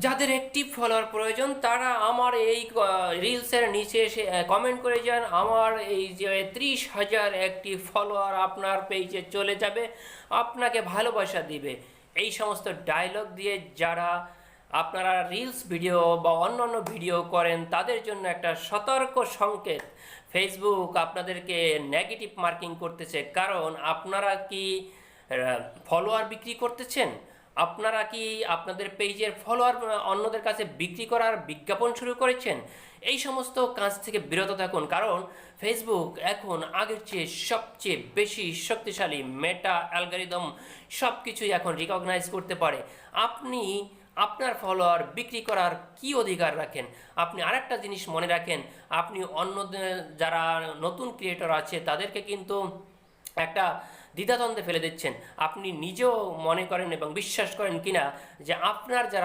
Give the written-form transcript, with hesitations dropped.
যাদের active follower প্রয়োজন তারা আমার এই রিলসের নিচে এসে কমেন্ট করে যান, আমার এই যে 30,000 অ্যাক্টিভ ফলোয়ার আপনার পেজে চলে যাবে, আপনাকে ভালোবাসা দিবে। এই সমস্ত ডায়লগ দিয়ে যারা আপনারা রিলস ভিডিও বা অন্যান্য ভিডিও করেন তাদের জন্য একটা সতর্ক সংকেত, ফেসবুক আপনাদেরকে নেগেটিভ মার্কিং করতেছে। কারণ আপনারা কি ফলোয়ার বিক্রি করতেছেন? আপনারা কি আপনাদের পেজের ফলোয়ার অন্যদের কাছে বিক্রি করার বিজ্ঞাপন শুরু করেছেন? এই সমস্ত কাজ থেকে বিরত থাকুন, কারণ ফেসবুক এখন আগের চেয়ে সবচেয়ে বেশি শক্তিশালী। মেটা অ্যালগরিদম সব কিছুই এখন রিকগনাইজ করতে পারে। আপনি আপনার ফলোয়ার বিক্রি করার কি অধিকার রাখেন? আপনি আরেকটা জিনিস মনে রাখেন, আপনি অন্য যারা নতুন ক্রিয়েটর আছে তাদেরকে কিন্তু একটা দ্বিধাদ্বন্দ্বে ফেলে দিচ্ছেন। আপনি নিজেও মনে করেন এবং বিশ্বাস করেন কিনা যে আপনার যারা